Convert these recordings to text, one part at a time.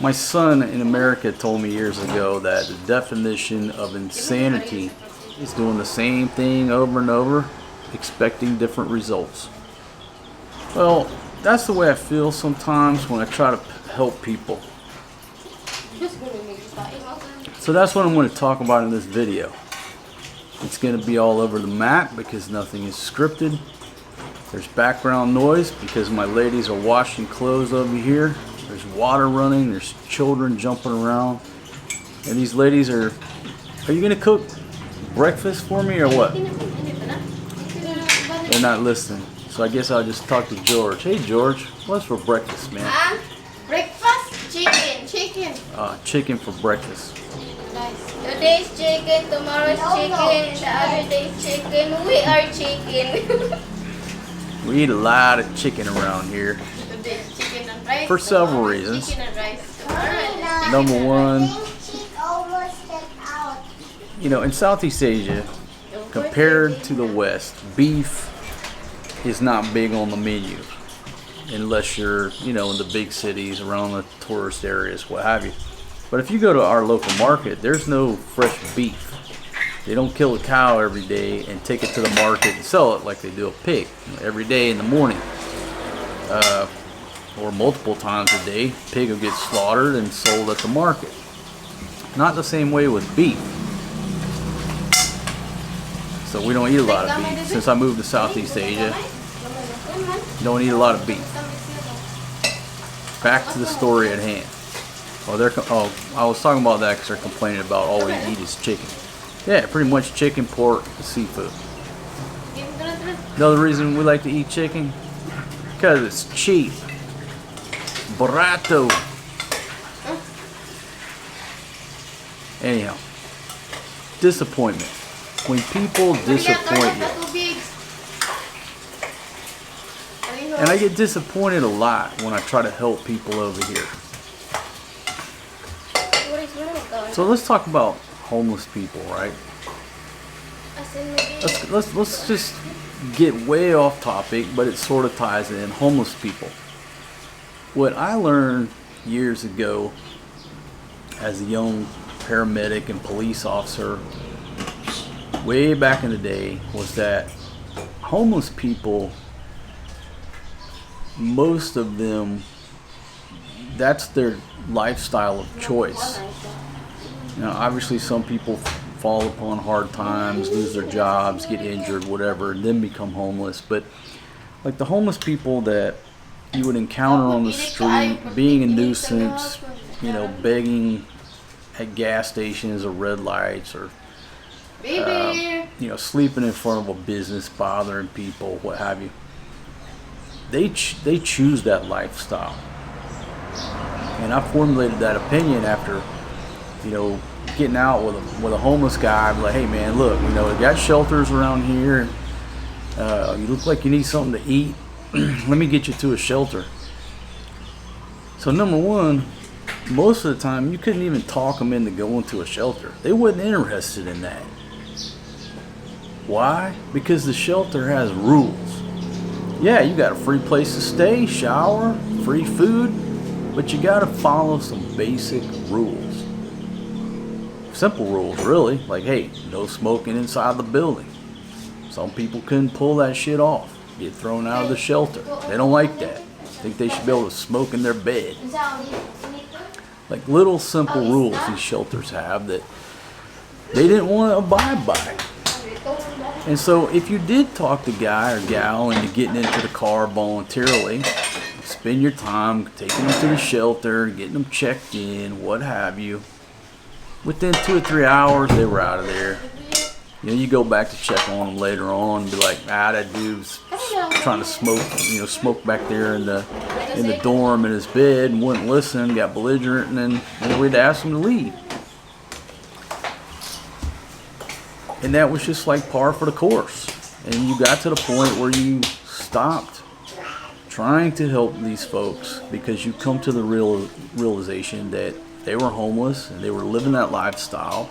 My son in America told me years ago that the definition of insanity is doing the same thing over and over, expecting different results. Well, that's the way I feel sometimes when I try to help people. So that's what I'm going to talk about in this video. It's going to be all over the map because nothing is scripted. There's background noise because my ladies are washing clothes over here. There's water running, there's children jumping around. And these ladies are you going to cook breakfast for me or what? They're not listening. So I guess I'll just talk to George. Hey George, what's for breakfast, man? Breakfast? Chicken. Chicken for breakfast. Nice. Today's chicken, tomorrow's chicken, the other day's chicken. We are chicken. We eat a lot of chicken around here. Today's chicken and rice. For several reasons. Chicken and rice. Tomorrow, Number one, you know, in Southeast Asia, compared to the West, beef is not big on the menu. Unless you're, you know, in the big cities, around the tourist areas, what have you. But if you go to our local market, there's no fresh beef. They don't kill a cow every day and take it to the market and sell it like they do a pig every day in the morning. Or multiple times a day, pig will get slaughtered and sold at the market. Not the same way with beef. So we don't eat a lot of beef. Since I moved to Southeast Asia, don't eat a lot of beef. Back to the story at hand. I was talking about that because they're complaining about all we eat is chicken. Yeah, pretty much chicken, pork, seafood. Another reason we like to eat chicken? Because it's cheap. Barato. Anyhow, disappointment. When people disappoint you. And I get disappointed a lot when I try to help people over here. So let's talk about homeless people, right? Let's just get way off topic, but it sort of ties in. Homeless people. What I learned years ago as a young paramedic and police officer way back in the day was that homeless people, most of them, that's their lifestyle of choice. You know, obviously some people fall upon hard times, lose their jobs, get injured, whatever, and then become homeless. But like the homeless people that you would encounter on the street, being a nuisance, you know, begging at gas stations or red lights, or you know, sleeping in front of a business, bothering people, what have you. They choose that lifestyle. And I formulated that opinion after, you know, getting out with a homeless guy. I'm like, hey man, look, you know, we got shelters around here. You look like you need something to eat. Let me get you to a shelter. So number one, most of the time you couldn't even talk them into going to a shelter. They wasn't interested in that. Why? Because the shelter has rules. Yeah, you got a free place to stay, shower, free food, but you got to follow some basic rules. Simple rules, really. Like, hey, no smoking inside the building. Some people couldn't pull that shit off. Get thrown out of the shelter. They don't like that. Think they should be able to smoke in their bed. Like little simple rules these shelters have that they didn't want to abide by. And so if you did talk the guy or gal into getting into the car voluntarily, spend your time taking them to the shelter, getting them checked in, what have you, within 2 or 3 hours they were out of there. You know, you go back to check on them later on and be like, that dude's trying to smoke back there in the dorm in his bed and wouldn't listen, got belligerent, and then we'd ask him to leave. And that was just like par for the course. And you got to the point where you stopped trying to help these folks because you come to the realization that they were homeless and they were living that lifestyle,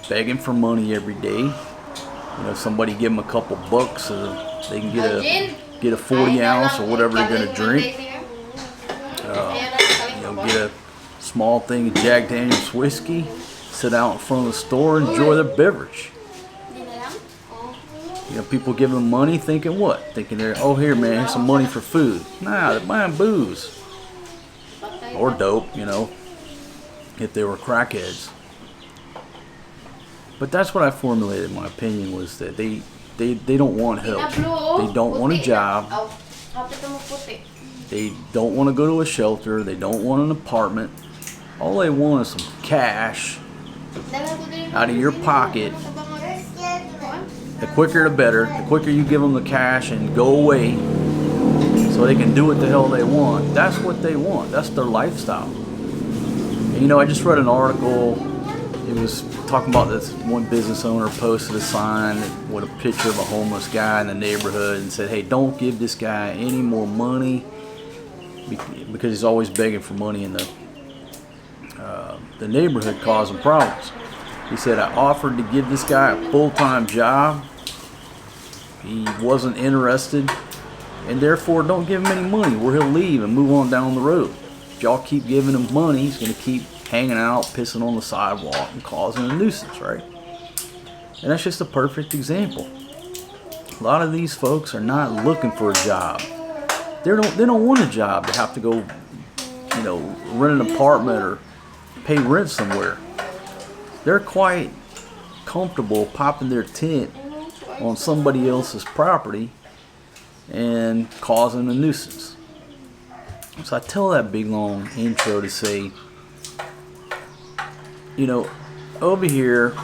begging for money every day. You know, somebody give them a couple bucks so they can get a 40 ounce or whatever they're going to drink. You know, get a small thing of Jack Daniels whiskey, sit out in front of the store, enjoy their beverage. You know, people give them money thinking what? Thinking they're, oh, here, man, here's some money for food. Nah, they're buying booze. Or dope, you know, if they were crackheads. But that's what I formulated. My opinion was that they don't want help. They don't want a job. They don't want to go to a shelter. They don't want an apartment. All they want is some cash out of your pocket. The quicker the better. The quicker you give them the cash and go away so they can do what the hell they want. That's what they want. That's their lifestyle. And, you know, I just read an article. It was talking about this one business owner posted a sign with a picture of a homeless guy in the neighborhood and said, hey, don't give this guy any more money because he's always begging for money in the neighborhood, causing problems. He said, I offered to give this guy a full-time job. He wasn't interested, and therefore don't give him any money or he'll leave and move on down the road. If y'all keep giving him money, he's going to keep hanging out, pissing on the sidewalk and causing a nuisance, right? And that's just a perfect example. A lot of these folks are not looking for a job. They don't want a job to have to go, you know, rent an apartment or pay rent somewhere. They're quite comfortable popping their tent on somebody else's property and causing a nuisance. So I tell that big long intro to say, you know, over here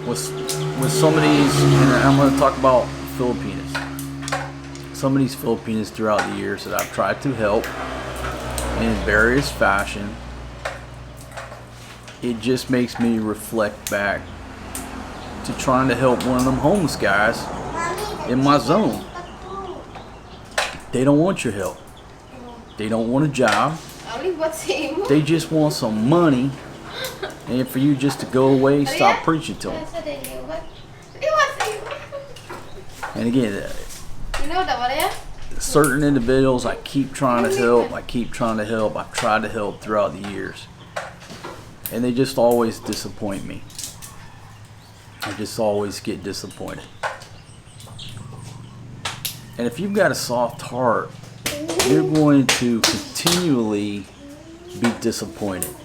with some of these, and I'm going to talk about Filipinos. Some of these Filipinos throughout the years that I've tried to help in various fashion, it just makes me reflect back to trying to help one of them homeless guys in my zone. They don't want your help. They don't want a job. They just want some money. And for you just to go away, stop preaching to them. And again, certain individuals I keep trying to help. I've tried to help throughout the years. And they just always disappoint me. I just always get disappointed. And if you've got a soft heart, you're going to continually be disappointed.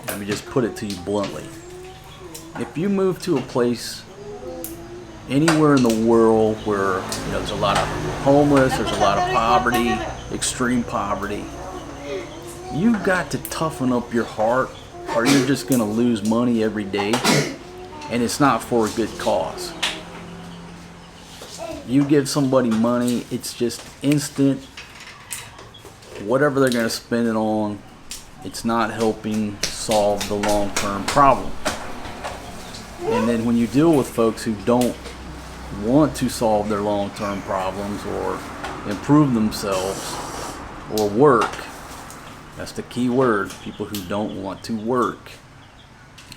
Let me just put it to you bluntly. If you move to a place anywhere in the world where, you know, there's a lot of homeless, there's a lot of poverty, extreme poverty, you've got to toughen up your heart or you're just going to lose money every day, and it's not for a good cause. You give somebody money, it's just instant. Whatever they're going to spend it on, it's not helping solve the long-term problem. And then when you deal with folks who don't want to solve their long-term problems or improve themselves or work, that's the key word, people who don't want to work,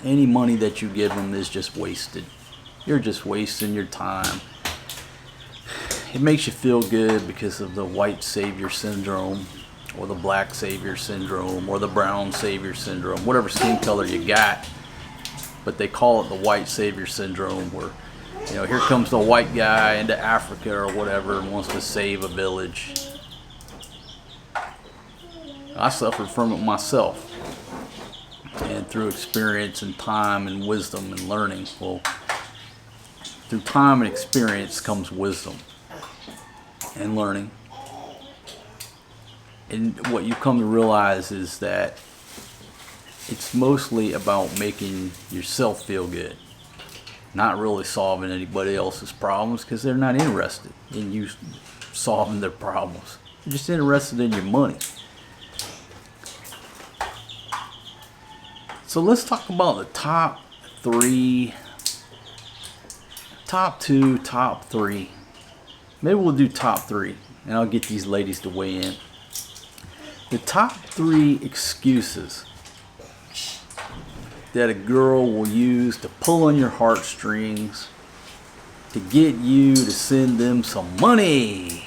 any money that you give them is just wasted. You're just wasting your time. It makes you feel good because of the white savior syndrome or the black savior syndrome or the brown savior syndrome, whatever skin color you got. But they call it the white savior syndrome, where, you know, here comes the white guy into Africa or whatever and wants to save a village. I suffered from it myself. And through experience and time and wisdom and learning, well, through time and experience comes wisdom and learning. And what you come to realize is that it's mostly about making yourself feel good, not really solving anybody else's problems, because they're not interested in you solving their problems. They're just interested in your money. So let's talk about the top two, top three. Maybe we'll do top three, and I'll get these ladies to weigh in. The top 3 excuses that a girl will use to pull on your heartstrings to get you to send them some money.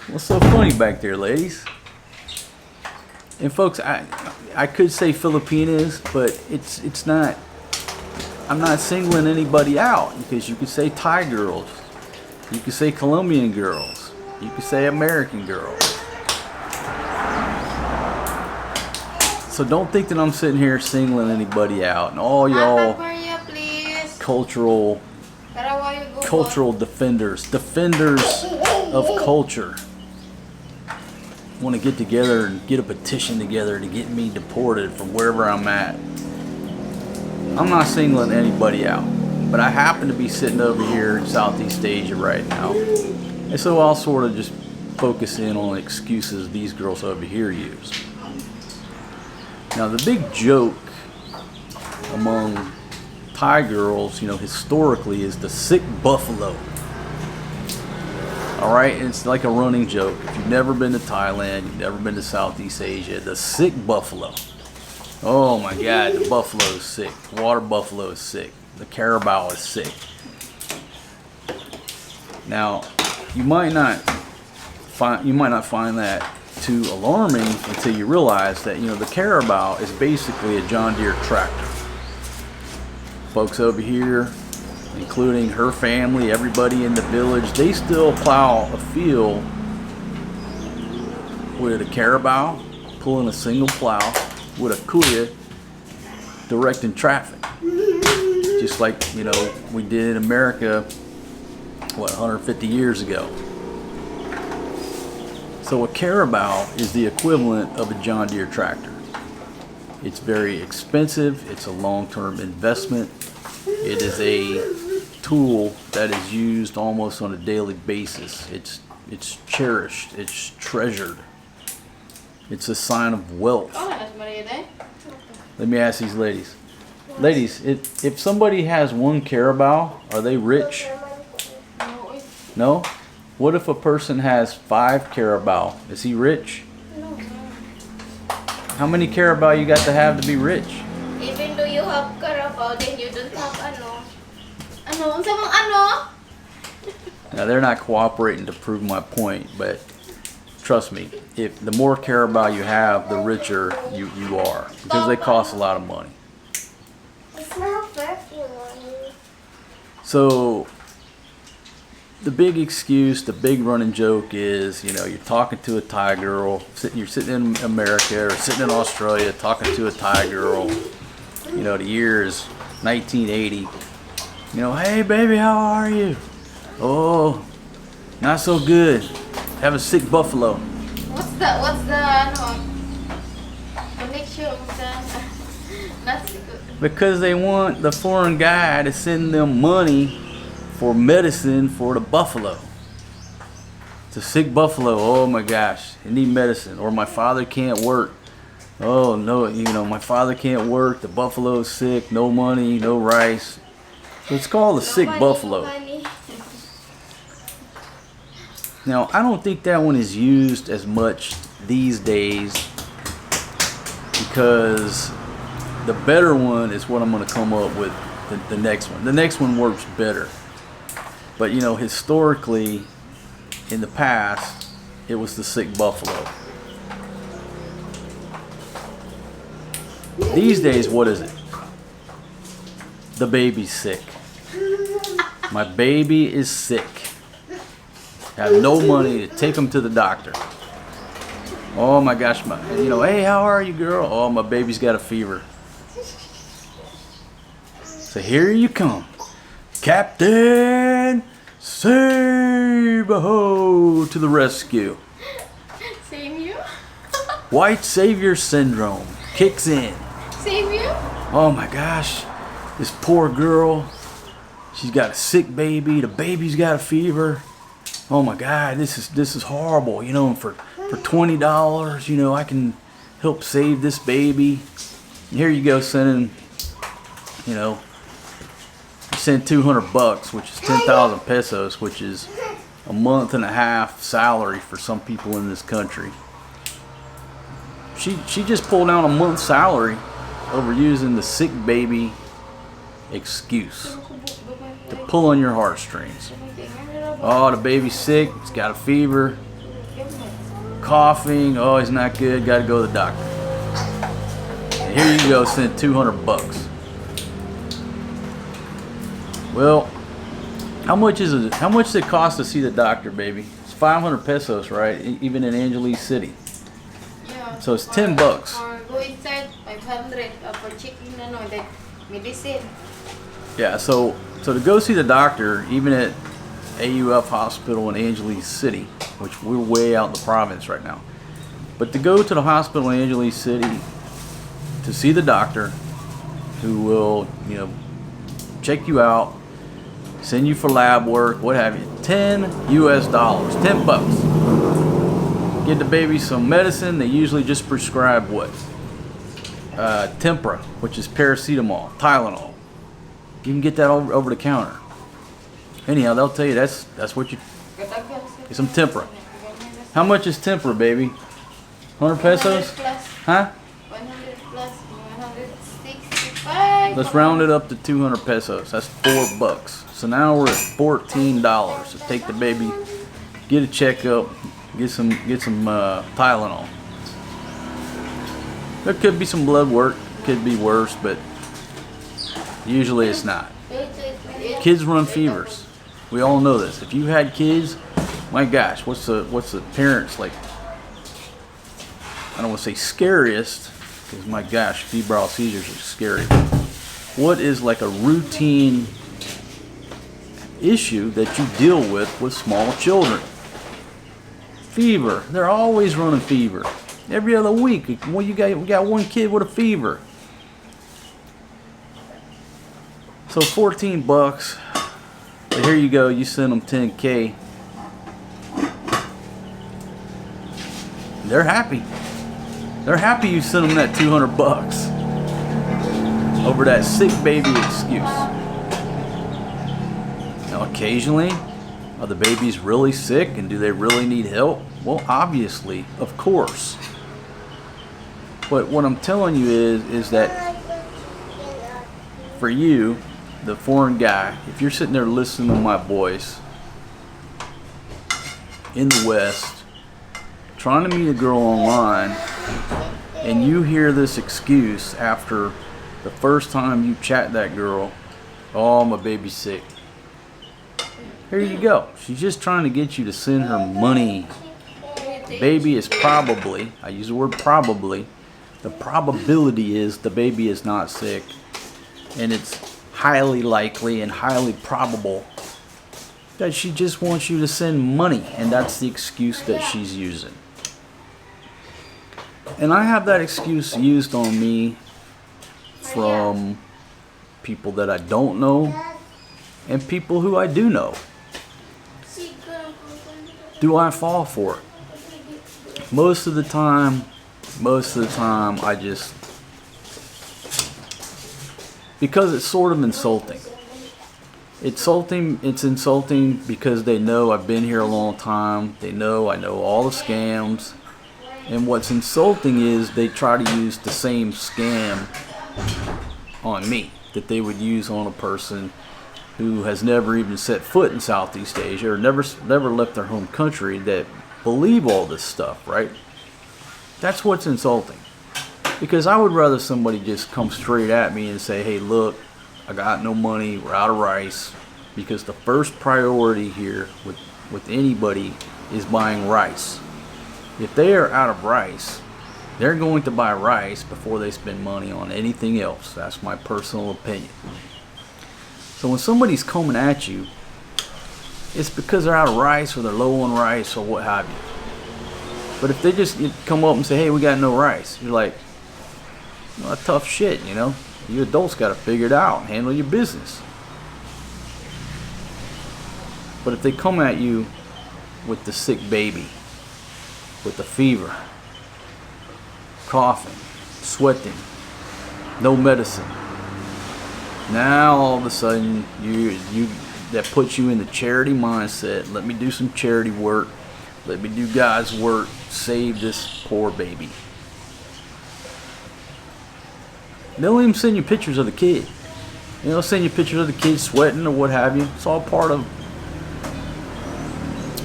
What's so funny back there, ladies? And folks, I could say Filipinas, but it's not. I'm not singling anybody out, because you could say Thai girls, you could say Colombian girls, you could say American girls. So don't think that I'm sitting here singling anybody out, and all y'all cultural defenders of culture want to get together and get a petition together to get me deported from wherever I'm at. I'm not singling anybody out, but I happen to be sitting over here in Southeast Asia right now, and so I'll sort of just focus in on excuses these girls over here use. Now, the big joke among Thai girls, historically, is the sick buffalo. All right, it's like a running joke. If you've never been to Thailand, you've never been to Southeast Asia, the sick buffalo. Oh my God, the buffalo is sick. The water buffalo is sick. The carabao is sick. Now, you might not find that too alarming until you realize that the carabao is basically a John Deere tractor. Folks over here, including her family, everybody in the village, they still plow a field with a carabao, pulling a single plow, with a kuya, directing traffic. Just like, we did in America, 150 years ago. So a carabao is the equivalent of a John Deere tractor. It's very expensive. It's a long-term investment. It is a tool that is used almost on a daily basis. It's cherished. It's treasured. It's a sign of wealth. Let me ask these ladies. Ladies, if somebody has one carabao, are they rich? No? What if a person has 5 carabao? Is he rich? No. How many carabao you got to have be rich? Even though you have carabao, then you don't have ano? Ano? Ano? Now, they're not cooperating to prove my point, but trust me, if the more carabao you have, the richer you are, because they cost a lot of money. It's not fair for you. So the big excuse, the big running joke is, you're talking to a Thai girl, you're sitting in America or sitting in Australia talking to a Thai girl. The year is 1980. Hey baby, how are you? Oh, not so good. Have a sick buffalo. What's the connection with the not so good? Because they want the foreign guy to send them money for medicine for the buffalo. It's a sick buffalo. Oh my gosh, I need medicine. Or my father can't work. Oh no, my father can't work. The buffalo's sick. No money, no rice. So it's called a sick buffalo. Now, I don't think that one is used as much these days, because the better one is what I'm going to come up with, the next one. The next one works better. But, historically, in the past, it was the sick buffalo. These days, what is it? The baby's sick. My baby is sick. I have no money to take him to the doctor. Oh my gosh, hey, how are you, girl? Oh, my baby's got a fever. So here you come, Captain Save-A-Ho to the rescue. Save you? White savior syndrome kicks in. Save you? Oh my gosh, this poor girl, she's got a sick baby. The baby's got a fever. Oh my God, this is horrible. And for $20, I can help save this baby. And here you go, sending, you send $200, which is 10,000 pesos, which is a month and a half salary for some people in this country. She just pulled down a month's salary over using the sick baby excuse to pull on your heartstrings. Oh, the baby's sick. He's got a fever, coughing. Oh, he's not good. Got to go to the doctor. Here you go, send $200. Well, how much is it? How much does it cost to see the doctor, baby? It's 500 pesos, right? Even in Angeles City. Yeah. So it's $10. Or go inside 500 for checking the medicine. Yeah. So to go see the doctor, even at AUF Hospital in Angeles City, which we're way out in the province right now, but to go to the hospital in Angeles City to see the doctor, who will, check you out, send you for lab work, what have you, $10 US, $10. Get the baby some medicine. They usually just prescribe what? Tempra, which is paracetamol, Tylenol. You can get that over the counter. Anyhow, they'll tell you that's what you get, some Tempra. How much is Tempra, baby? 100 pesos? 100 plus. Huh? 100 plus 165. Let's round it up to 200 pesos. That's $4. So now we're at $14. So take the baby, get a checkup, get some Tylenol. There could be some blood work, could be worse, but usually it's not. Kids run fevers. We all know this. If you had kids, my gosh, what's the parents like? I don't want to say scariest, because my gosh, febrile seizures are scary. What is like a routine issue that you deal with small children? Fever. They're always running fever. Every other week, we got one kid with a fever. So $14. But here you go. You send them 10K. They're happy. They're happy you sent them that $200 over that sick baby excuse. Now, occasionally, are the babies really sick and do they really need help? Well, obviously, of course. But what I'm telling you is that for you, the foreign guy, if you're sitting there listening to my voice in the West, trying to meet a girl online, and you hear this excuse after the first time you chat that girl, oh, my baby's sick. Here you go. She's just trying to get you to send her money. The baby is probably, I use the word probably, the probability is the baby is not sick, and it's highly likely and highly probable that she just wants you to send money, and that's the excuse that she's using. And I have that excuse used on me from people that I don't know and people who I do know. Do I fall for it? Most of the time I just, because it's sort of insulting. It's insulting because they know I've been here a long time. They know I know all the scams. And what's insulting is they try to use the same scam on me that they would use on a person who has never even set foot in Southeast Asia or never left their home country, that believe all this stuff, right? That's what's insulting. Because I would rather somebody just come straight at me and say, hey, look, I got no money, we're out of rice. Because the first priority here with anybody is buying rice. If they are out of rice, they're going to buy rice before they spend money on anything else. That's my personal opinion. So when somebody's coming at you, it's because they're out of rice or they're low on rice or what have you. But if they just come up and say, hey, we got no rice, you're like, well, that's tough shit, you know. You adults got to figure it out, handle your business. But if they come at you with the sick baby, with the fever, coughing, sweating, no medicine, now all of a sudden you that puts you in the charity mindset. Let me do some charity work. Let me do God's work. Save this poor baby. They'll even send you pictures of the kid. They'll send you pictures of the kid sweating or what have you. It's all part of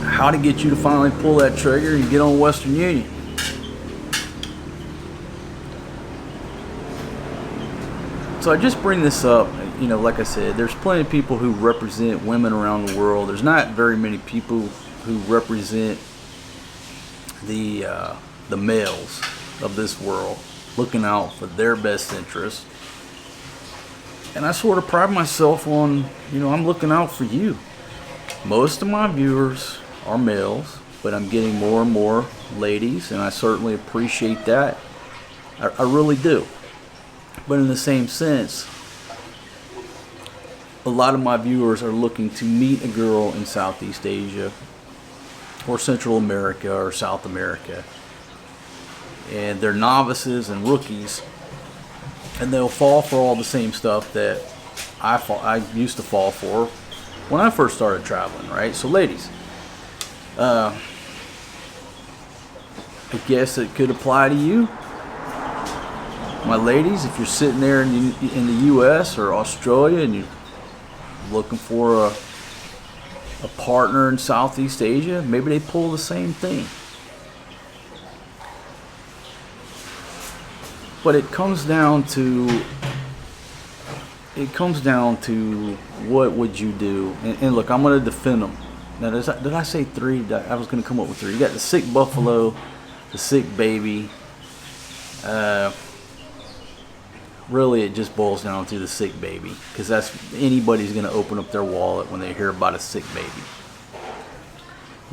how to get you to finally pull that trigger and get on Western Union. So I just bring this up, like I said, there's plenty of people who represent women around the world. There's not very many people who represent the males of this world, looking out for their best interest. And I sort of pride myself on, I'm looking out for you. Most of my viewers are males, but I'm getting more and more ladies, and I certainly appreciate that. I really do. But in the same sense, a lot of my viewers are looking to meet a girl in Southeast Asia or Central America or South America. And they're novices and rookies, and they'll fall for all the same stuff that I used to fall for when I first started traveling, right? So ladies, I guess it could apply to you. My ladies, if you're sitting there in the U.S. or Australia and you're looking for a partner in Southeast Asia, maybe they pull the same thing. But it comes down to what would you do? And look, I'm going to defend them. Now, did I say three? I was going to come up with three. You got the sick buffalo, the sick baby. Really, it just boils down to the sick baby, because that's anybody's going to open up their wallet when they hear about a sick baby.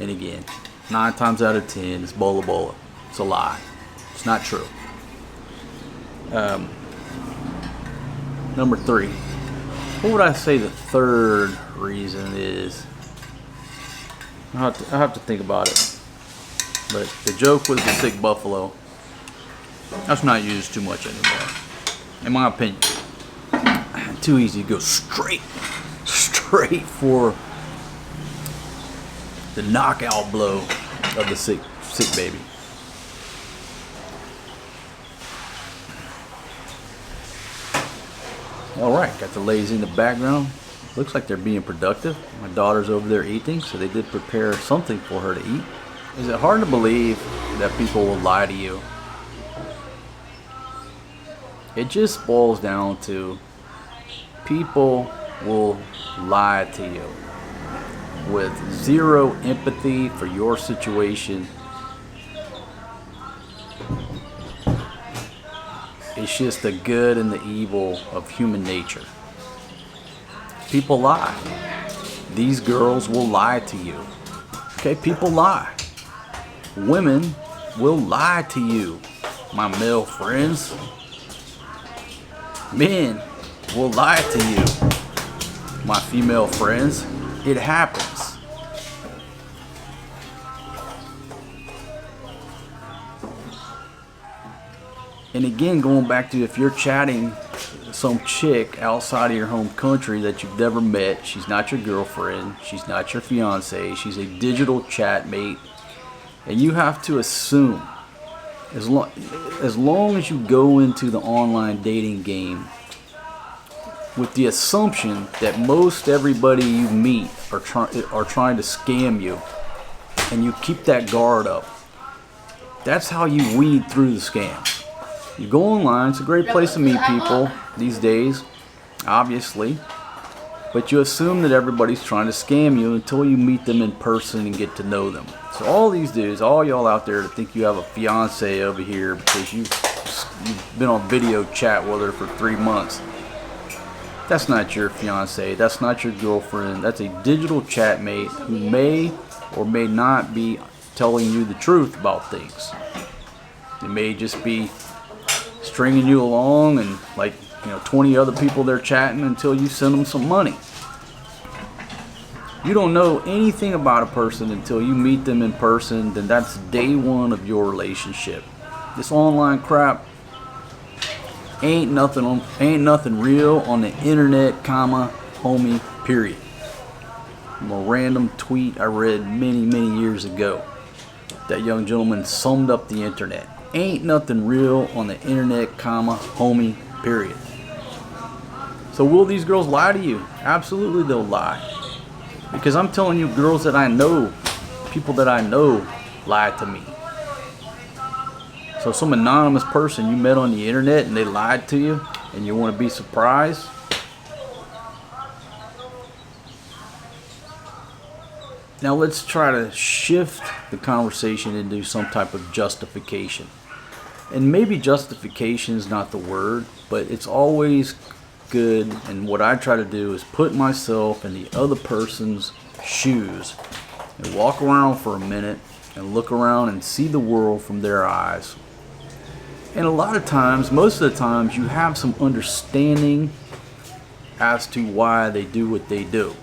And again, 9 times out of 10, it's bola bola. It's a lie. It's not true. Number 3. What would I say the third reason is? I'll have to think about it. But the joke was the sick buffalo. That's not used too much anymore, in my opinion. Too easy to go straight for the knockout blow of the sick baby. Alright, got the ladies in the background. Looks like they're being productive. My daughter's over there eating, so they did prepare something for her to eat. Is it hard to believe that people will lie to you? It just boils down to people will lie to you with zero empathy for your situation. It's just the good and the evil of human nature. People lie. These girls will lie to you. Okay, people lie. Women will lie to you, my male friends. Men will lie to you, my female friends. It happens. And again, going back to if you're chatting some chick outside of your home country that you've never met, she's not your girlfriend, she's not your fiance, she's a digital chat mate, and you have to assume, as long as you go into the online dating game with the assumption that most everybody you meet are trying to scam you, and you keep that guard up, that's how you weed through the scams. You go online, it's a great place to meet people these days, obviously, but you assume that everybody's trying to scam you until you meet them in person and get to know them. So all these dudes, all y'all out there that think you have a fiance over here because you've been on video chat with her for 3 months, that's not your fiance, that's not your girlfriend, that's a digital chat mate who may or may not be telling you the truth about things. It may just be stringing you along and 20 other people they're chatting until you send them some money. You don't know anything about a person until you meet them in person. Then that's day one of your relationship. This online crap ain't nothing real on the internet, homie, period. From a random tweet I read many years ago, that young gentleman summed up the internet. Ain't nothing real on the internet, homie, period. So will these girls lie to you? Absolutely they'll lie. Because I'm telling you, girls that I know, people that I know, lie to me. So some anonymous person you met on the internet and they lied to you, and you want to be surprised? Now let's try to shift the conversation into some type of justification. And maybe justification is not the word, but it's always good, and what I try to do is put myself in the other person's shoes and walk around for a minute and look around and see the world from their eyes. And a lot of times, most of the times, you have some understanding as to why they do what they do.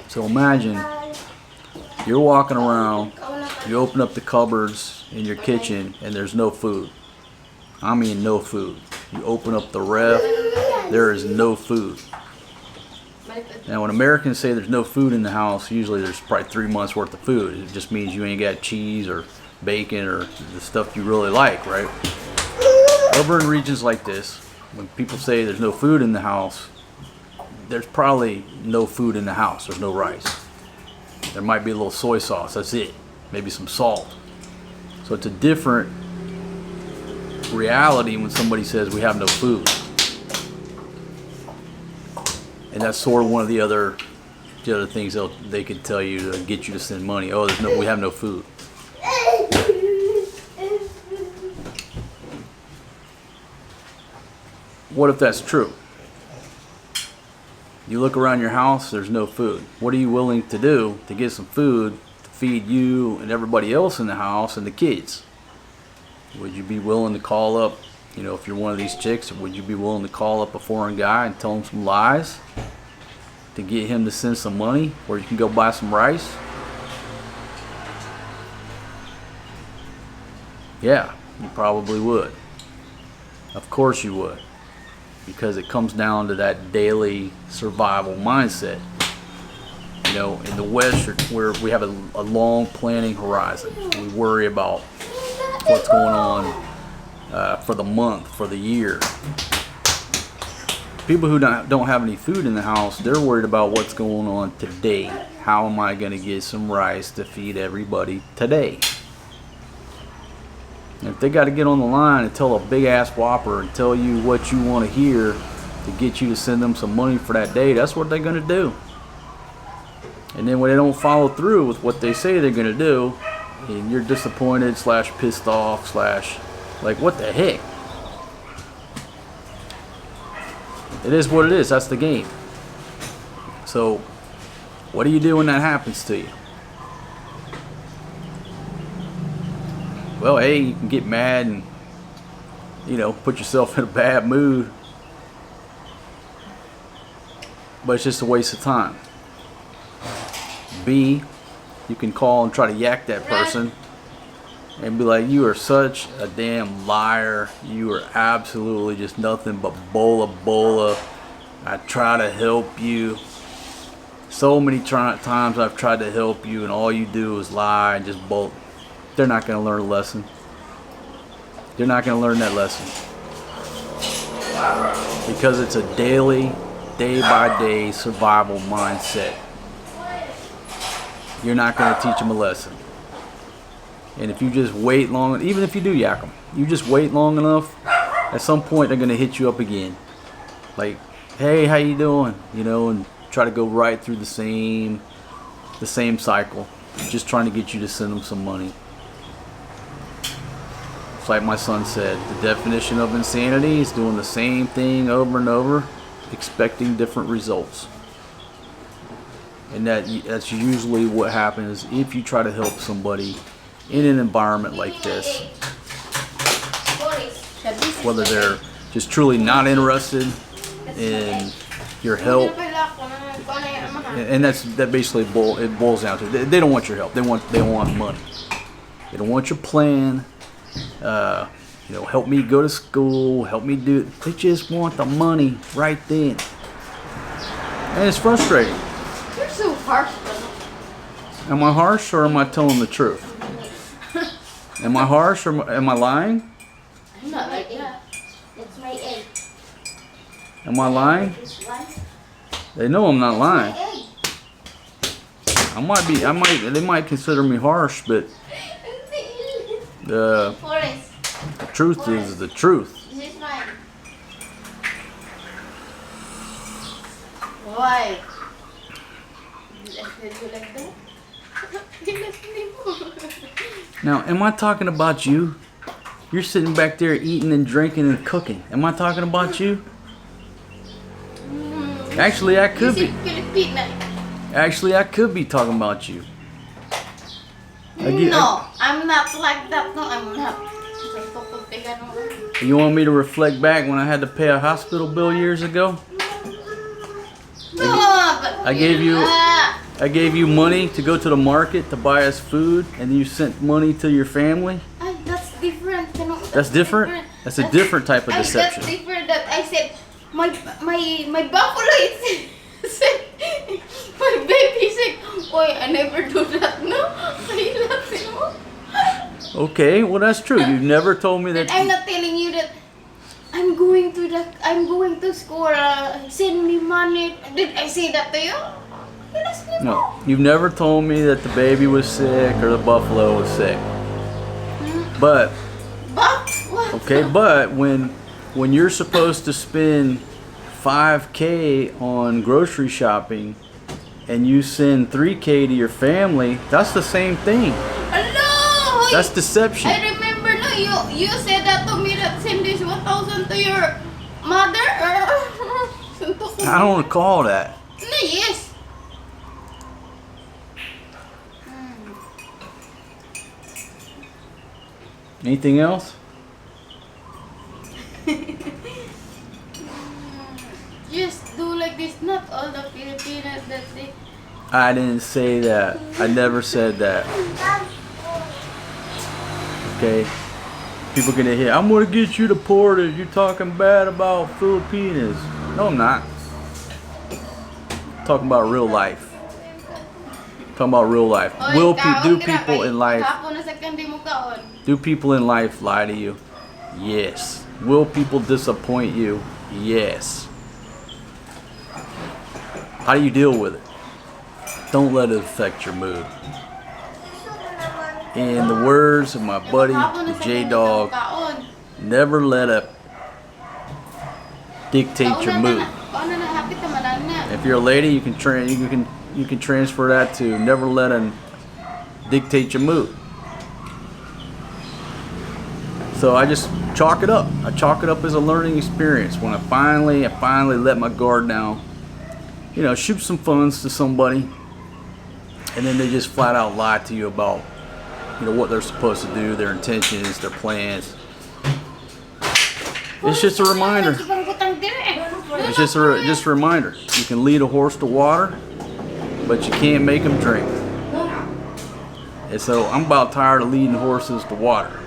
So imagine you're walking around, you open up the cupboards in your kitchen and there's no food. I mean no food. You open up the ref, there is no food. Now when Americans say there's no food in the house, usually there's probably 3 months worth of food. It just means you ain't got cheese or bacon or the stuff you really like, right? Over in regions like this, when people say there's no food in the house, there's probably no food in the house. There's no rice. There might be a little soy sauce, that's it. Maybe some salt. So it's a different reality when somebody says we have no food. And that's sort of one of the other things they could tell you to get you to send money. Oh, we have no food. What if that's true? You look around your house, there's no food. What are you willing to do to get some food to feed you and everybody else in the house and the kids? Would you be willing to call up, if you're one of these chicks, would you be willing to call up a foreign guy and tell him some lies to get him to send some money where you can go buy some rice? Yeah, you probably would. Of course you would. Because it comes down to that daily survival mindset. In the West, where we have a long planning horizon. We worry about what's going on for the month, for the year. People who don't have any food in the house, they're worried about what's going on today. How am I going to get some rice to feed everybody today? And if they got to get on the line and tell a big ass whopper and tell you what you want to hear to get you to send them some money for that day, that's what they're going to do. And then when they don't follow through with what they say they're going to do, and you're disappointed / pissed off / like, what the heck? It is what it is. That's the game. So what do you do when that happens to you? Well, hey, you can get mad and, put yourself in a bad mood. But it's just a waste of time. B, you can call and try to yak that person and be like, you are such a damn liar. You are absolutely just nothing but bola. I try to help you. So many times I've tried to help you and all you do is lie and just bolt. They're not going to learn a lesson. They're not going to learn that lesson. Because it's a daily, day-by-day survival mindset. You're not going to teach them a lesson. And if you just wait long, even if you do yak them, you just wait long enough, at some point they're going to hit you up again. Like, hey, how you doing? And try to go right through the same cycle. Just trying to get you to send them some money. It's like my son said, the definition of insanity is doing the same thing over and over, expecting different results. And that's usually what happens if you try to help somebody in an environment like this. Whether they're just truly not interested in your help. And that basically it boils down to they don't want your help. They want money. They don't want your plan. Help me go to school, help me do it. They just want the money right then. And it's frustrating. You're so harsh, brother. Am I harsh or am I telling the truth? Am I harsh or am I lying? I'm not like that. It's my egg. Am I lying? They know I'm not lying. They might consider me harsh, but the truth is the truth. This is mine. Why? Did I tell you like that? Now, am I talking about you? You're sitting back there eating and drinking and cooking. Am I talking about you? Actually, I could be. Actually, I could be talking about you. No, I'm not like that. No, I'm not. You want me to reflect back when I had to pay a hospital bill years ago? No, but I gave you money to go to the market to buy us food, and you sent money to your family. That's different. That's different. That's a different type of deception. That's different. That I said my buffalo is said my baby said, "Boy, I never do that." No, Okay, well that's true. You've never told me that. I'm not telling you that I'm going to school. Send me money. Did I say that to you? No, you've never told me that the baby was sick or the buffalo was sick. But what? okay, but when you're supposed to spend $5,000 on grocery shopping and you send $3,000 to your family, that's the same thing. No, that's deception. I remember. No, you said that to me that send this 1,000 to your mother. I don't recall that. No, yes. Anything else? Just do like this. Not all the Filipinos that they. I didn't say that. I never said that. Okay? People gonna hear, I'm gonna get you deported. You're talking bad about Filipinos. No, I'm not. I'm talking about real life. Talking about real life. Do people in life lie to you? Yes. Will people disappoint you? Yes. How do you deal with it? Don't let it affect your mood. In the words of my buddy, the J-Dog, never let it dictate your mood. If you're a lady, you can transfer that to never let it dictate your mood. So I just chalk it up. I chalk it up as a learning experience. When I finally let my guard down, you know, shoot some funds to somebody, and then they just flat out lie to you about, you know, what they're supposed to do, their intentions, their plans. It's just a reminder. It's just a reminder. You can lead a horse to water, but you can't make them drink. And so I'm about tired of leading horses to water.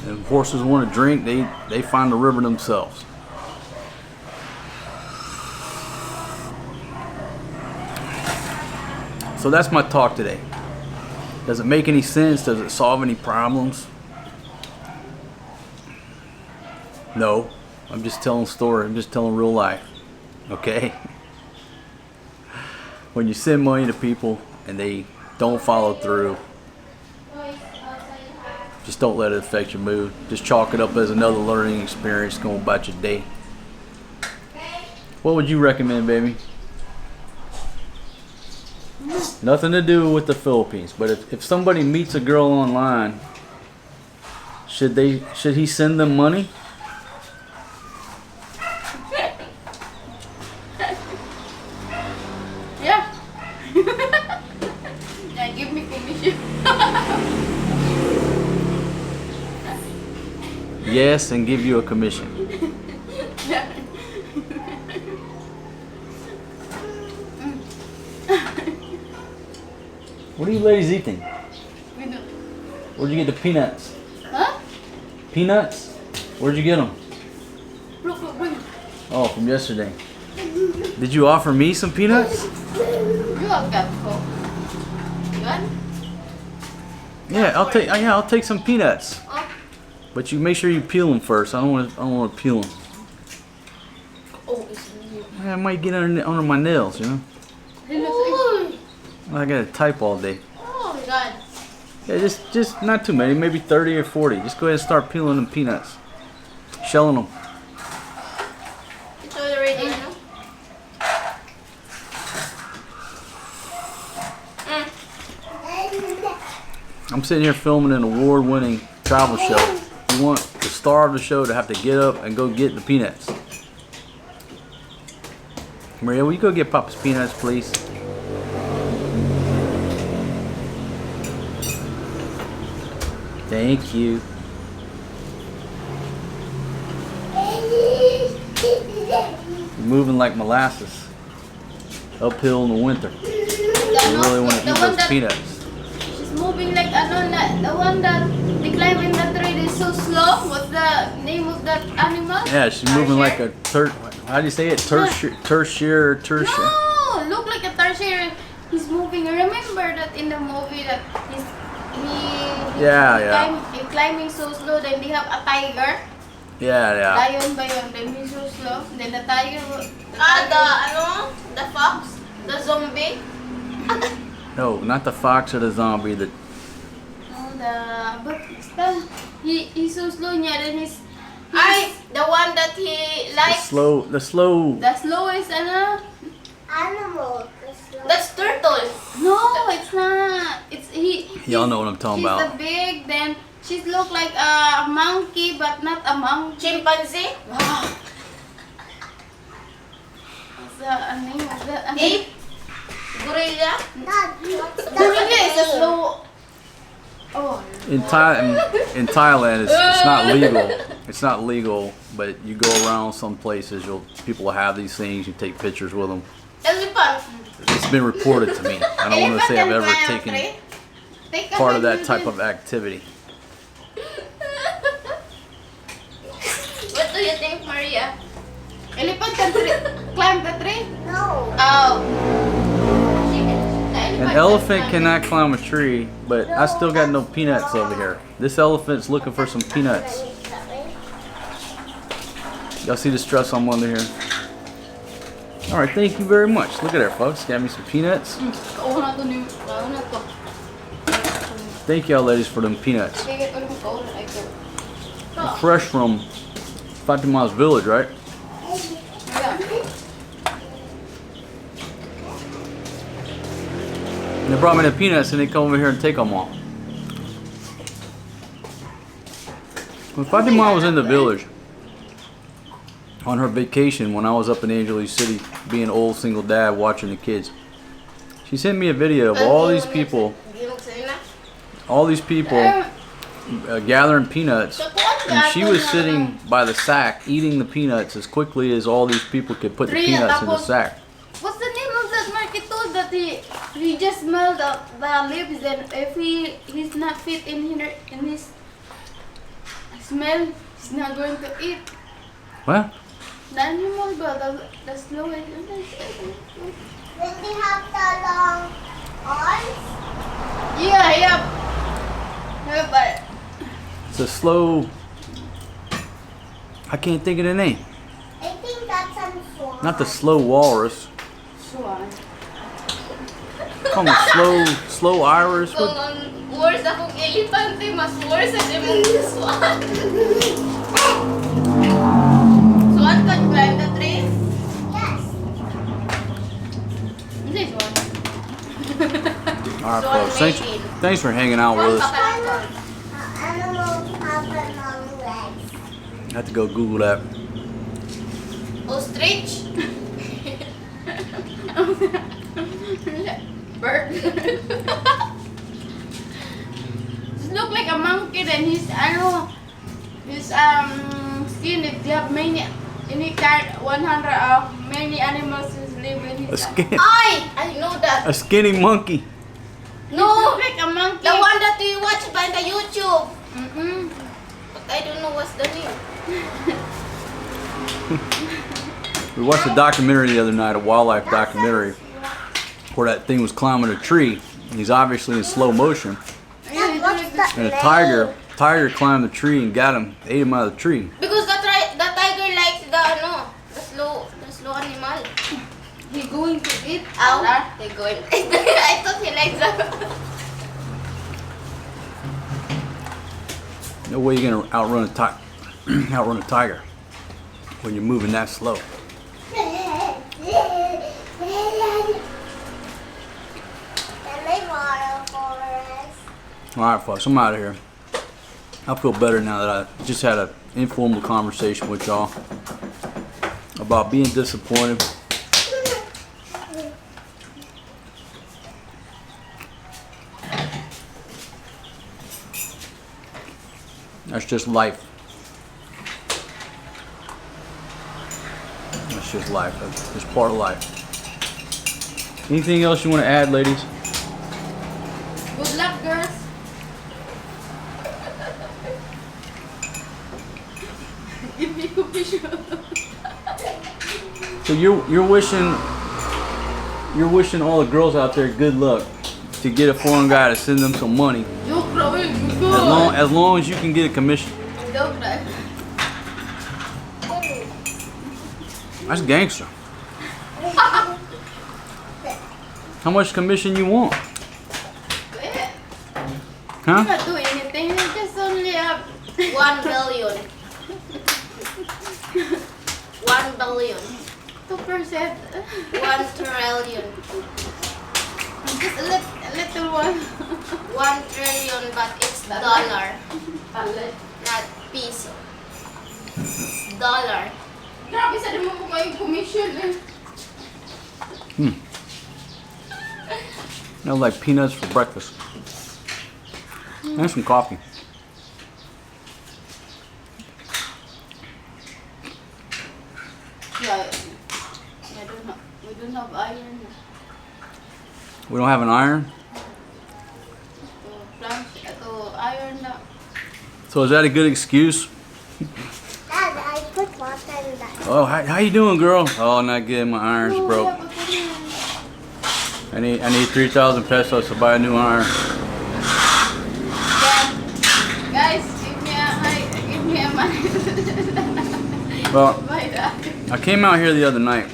And if horses want to drink, they find the river themselves. So that's my talk today. Does it make any sense? Does it solve any problems? No. I'm just telling a story. I'm just telling real life. Okay? When you send money to people and they don't follow through, just don't let it affect your mood. Just chalk it up as another learning experience going about your day. What would you recommend, baby? Nothing to do with the Philippines, but if somebody meets a girl online, should he send them money? Yeah. Yeah, give me commission. Yes, and give you a commission. Yeah. What are you ladies eating? We do. Where'd you get the peanuts? Huh? Peanuts? Where'd you get them? Look, bring. Oh, from yesterday. Did you offer me some peanuts? You have got Coke. You want? Yeah, I'll take some peanuts. Oh. But you make sure you peel them first. I don't want to peel them. Oh, it's you. I might get under my nails, you know. Oh. I gotta type all day. Oh my God. Yeah, just not too many, maybe 30 or 40. Just go ahead and start peeling them peanuts, shelling them. It's already ready, you know? I'm sitting here filming an award-winning travel show. You want the star of the show to have to get up and go get the peanuts. Maria, will you go get Papa's peanuts, please? Thank you. You're moving like molasses. Uphill in the winter. You really want to eat those peanuts. She's moving like the one that they climb in the tree is so slow. What's the name of that animal? Yeah, she's moving like a how do you say it? Tertiary. No, look like a tertiary. He's moving. Remember that in the movie that he's climbing so slow. Then they have a tiger. Yeah. Lion ba yun? Then he's so slow. Then the tiger. The fox, the zombie. No, not the fox or the zombie. But still, he's so slow niya. Then he's The one that he likes. the slow. the slowest Animal. That's turtle. No, it's not. It's he. Y'all know what I'm talking she's about. the big. Then she's look like a monkey, but not a monkey. Chimpanzee. Wow. What's the name of that? Ape. Gorilla. Gorilla is a slow. Oh. In Thailand, it's not legal. It's not legal, but you go around some places, people will have these things. You take pictures with them. Elephant. It's been reported to me. I don't want to say I've ever taken part of that type of activity. What do you think, Maria? Elephant can climb the tree? No. Oh. An elephant cannot climb a tree, but I still got no peanuts over here. This elephant's looking for some peanuts. Y'all see the stress I'm under here? Alright, thank you very much. Look at her, folks. Got me some peanuts. Thank y'all ladies for them peanuts. Fresh from Fatima's village, right? And they brought me the peanuts and they come over here and take them all. When Fatima was in the village on her vacation, when I was up in Angeles City being an old single dad watching the kids, she sent me a video of all these people gathering peanuts, and she was sitting by the sack eating the peanuts as quickly as all these people could put the peanuts in the sack. What's the name of that market told that he just smelled the leaves, and if he's not fit in his smell, he's not going to eat. What? The animal, but the slowest. When they have the long arms. Yeah, but It's a slow. I can't think of the name. I think that's some swan. Not the slow walrus. swan. Call me slow iris. Kung ang worse akong elepante, mas worse sa mong swan. Swan can climb the tree? Yes. Hindi, swan. All right, folks. Thanks for hanging out with us. Animals have the long legs. I have to go Google that. Ostrich? Bird. Just look like a monkey, then his skin, if they have many, any kind, 100 many animals live in his I know that. A skinny monkey. No, look like a monkey. The one that we watch by the YouTube. Mm-mm. But I don't know what's the name. We watched a documentary the other night, a wildlife documentary, where that thing was climbing a tree. And he's obviously in slow motion, What's the and a name? tiger climbed the tree and got him, ate him out of the tree. Because the tiger likes the slow animal. He going to eat. Ow, they're going. I thought he likes that. No way you're gonna outrun a tiger when you're moving that slow. Can they water for us? Alright, folks, I'm out of here. I feel better now that I just had an informal conversation with y'all about being disappointed. That's just life. That's just life. That's just part of life. Anything else you want to add, ladies? Good luck, girls. Give me commission. So you're wishing all the girls out there good luck to get a foreign guy to send them some money. As long as you can get a commission. That's gangster. How much commission you want? Huh? Not do anything. Just only 1 billion. 1 billion. 2%. 1 trillion. Just a little one. 1 trillion, but it's dollar, not piso. It's dollar. Grabe sa mo mo kayo commission eh. I like peanuts for breakfast. And some coffee. Yeah, we don't have iron. We don't have an iron? To iron na. So is that a good excuse? Dad, I put water in that. Oh, how you doing, girl? Oh, not good. My iron's broke. I need 3,000 pesos to buy a new iron. Guys, give me a money. Well, Buy that. I came out here the other night,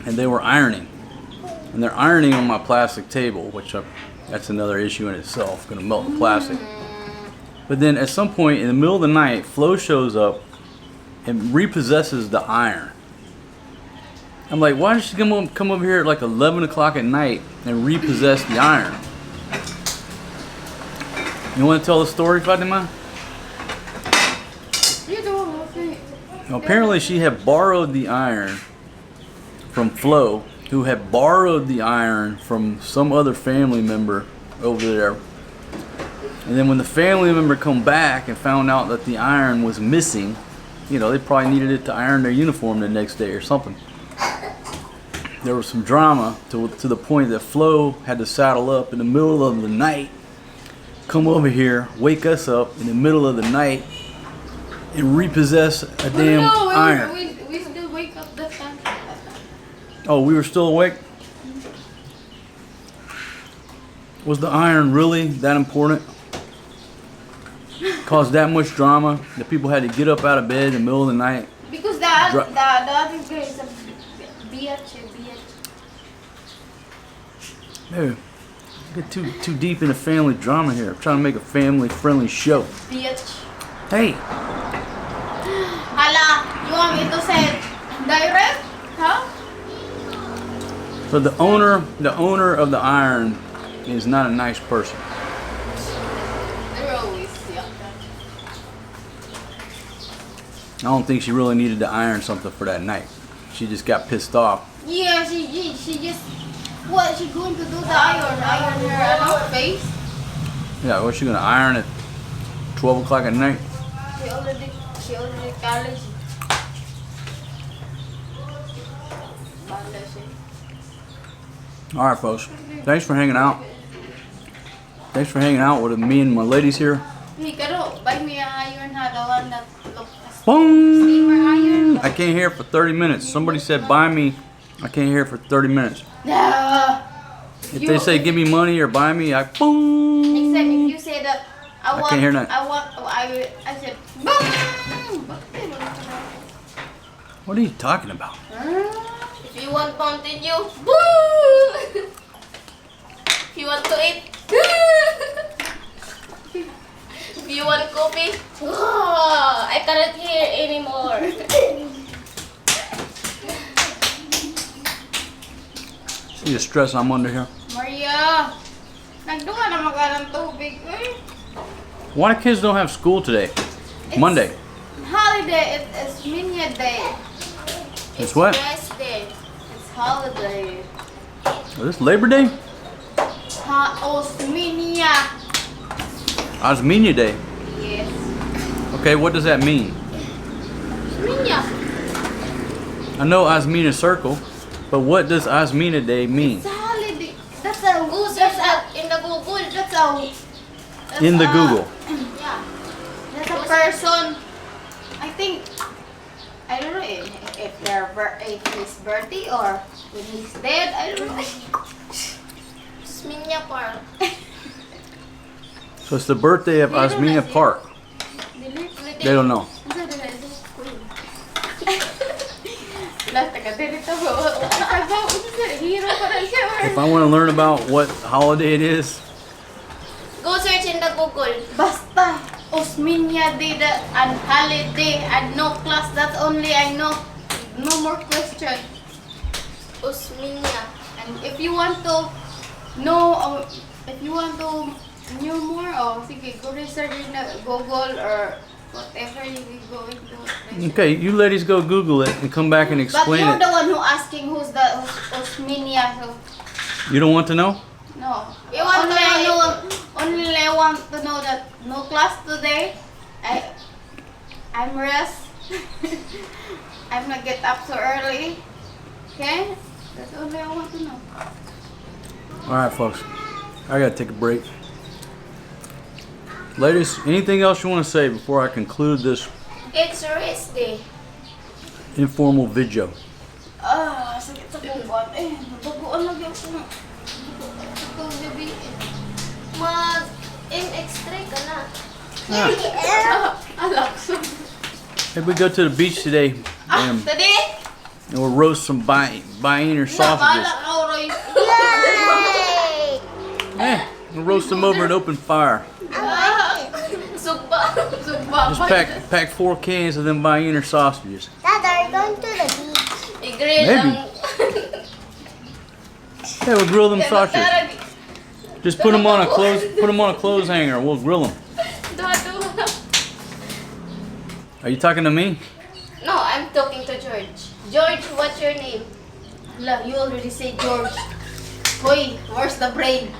and they were ironing. And they're ironing on my plastic table, which that's another issue in itself. Gonna melt the plastic. But then at some point in the middle of the night, Flo shows up and repossesses the iron. I'm like, why did she come over here at like 11 o'clock at night and repossess the iron? You want to tell the story, Fatima? You don't okay. Well, apparently she had borrowed the iron from Flo, who had borrowed the iron from some other family member over there. And then when the family member come back and found out that the iron was missing, you know, they probably needed it to iron their uniform the next day or something. There was some drama to the point that Flo had to saddle up in the middle of the night, come over here, wake us up in the middle of the night, and repossess a damn iron. We still wake up that time. Oh, we were still awake? Was the iron really that important? Caused that much drama that people had to get up out of bed in the middle of the night? Because the other girl is a bitch. Dude, get too deep into family drama here. I'm trying to make a family-friendly show. Bitch. Hey, Hala, you want me to say direct? Huh? so the owner of the iron is not a nice person. They're always young. I don't think she really needed to iron something for that night. She just got pissed off. Yeah, she just. What she going to do? The iron her face. Yeah, what's she gonna iron at 12 o'clock at night? She already college. All right, folks. Thanks for hanging out. Thanks for hanging out with me and my ladies here. Hey, Karo, buy me a iron ha, the one that looks Boom! steamer iron. I can't hear for 30 minutes. Somebody said buy me. I can't hear for 30 minutes. Nah. If they say give me money or buy me, I boom. Except if you say that I want, can't hear that. I said boom. What are you talking about? If you want Mountain Dew, boo! If you want to eat, if you want coffee, oh, I cannot hear anymore. See the stress I'm under here? Maria, Nagduha na mga ng tubig. Eh. Why kids don't have school today? Monday. Holiday. It's Minya Day. It's what? Rest day. It's holiday. Oh, this Labor Day? Osminia. Osminia Day. Yes. Okay, what does that mean? Osminia. I know Osmina Circle, but what does Osmina Day mean? It's a holiday. That's a Go search that in the Google. that's In the a- Google. Yeah. That's a person. I think. I don't know if his birthday or when he's dead. I don't know. Sminya Park. So it's the birthday of Osmina Park. They don't know. If I want to learn about what holiday it is, Go search in the Google. Basta Osminia Day and holiday and no class. That's only I know. No more question. Usminya. And if you want to know, if you want to know more, sige, go research in the Google or whatever you go into. okay, you ladies go Google it and come back and But explain you're it. the one who asking who's the Osminia. So You don't want to know? no. We want only to I know know. Only I want to know that no class today. I'm rest. I'm not get up so early. Okay, that's only I want to know. All right, folks. I gotta take a break. Ladies, anything else you want to say before I conclude this It's rest day. informal video? Sakit sa buwan. Nabaguan lagi ako. Ito, baby. Mag-in-extray ka na. Alakso. Hey, we go to the beach today and Today? we'll roast some Vienna sausages. Yay! Yeah, we'll roast them over an open fire. Sugba. Just pack 4 cans of them Vienna sausages. Dad, are you going to the beach? I-grill Maybe. ang... Yeah, we'll grill them sausages. Just put them on a clothes hanger. We'll grill them. Are you talking to me? No, I'm talking to George. George, what's your name? You already said George. Hoy, where's the brain?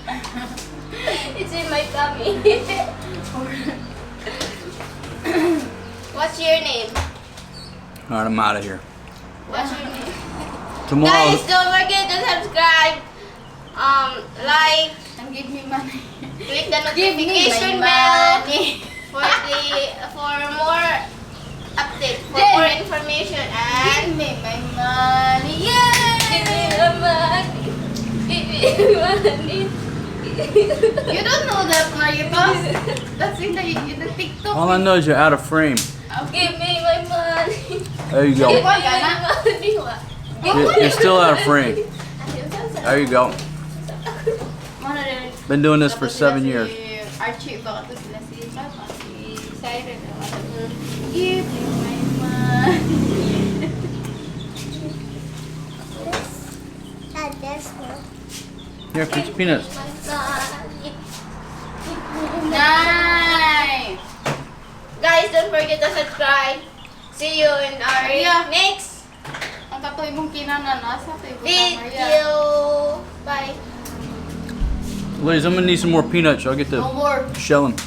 It's in my tummy. What's your name? All right, I'm out of here. What's your name? Tomorrow. Guys, don't forget to subscribe, like, And give me money. click the Give me notification my bell money. for more update, for Jen. more information, and Give me my money. Yay! give me the money. Give me the money. You don't know that, Maritos. That's in the TikTok. All I know is you're out of frame. Give me my money. There you Give go. me my money. You're still out of frame. There you go. Been doing this for 7 years. Archie, baka to sila si Papa, si Siren. Give me my money. Dad, there's one. Here, put your peanuts. Nice! Guys, don't forget to subscribe. See you in our Yeah. next Ang katoy mong kinanana sa tayo video. Bye. Ladies, I'm gonna need some more peanuts. I'll get No to more. shelling.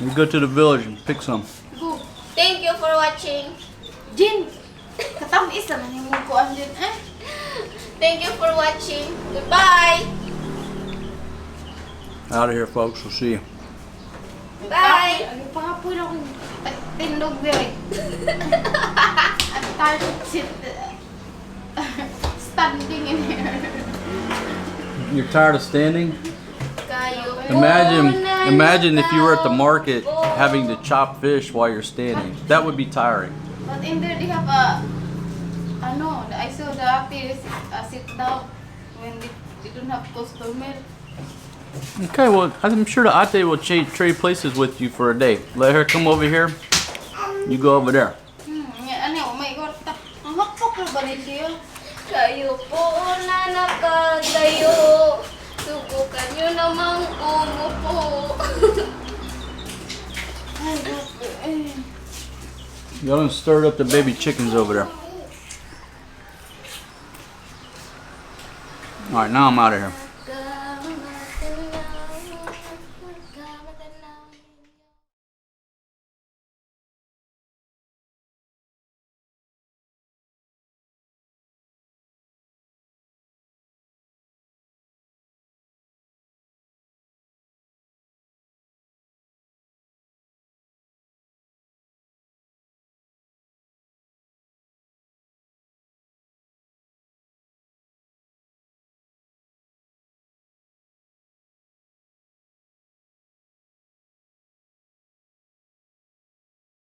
We go to the village and pick some. Go. Thank you for watching. Jin! Katamis naman yung mukuan din. Thank you for watching. Goodbye. Out of here, folks. We'll see you. Bye. Ang pangapoy na akong tindog dire. I'm tired of standing in here. You're tired of standing? Kayo Imagine if you were at the market having to chop fish while you're standing. That would be tiring. But in there they have a, I saw the ate sit down when they don't have customer. Okay, well, I'm sure the ate will trade places with you for a day. Let her come over here. You go over there. Oh my God, ang hakpok na ba ni siya? Kayo po na nakagayo. nyo namang umupo. Go and stir up the baby chickens over there. Alright, now I'm out of here.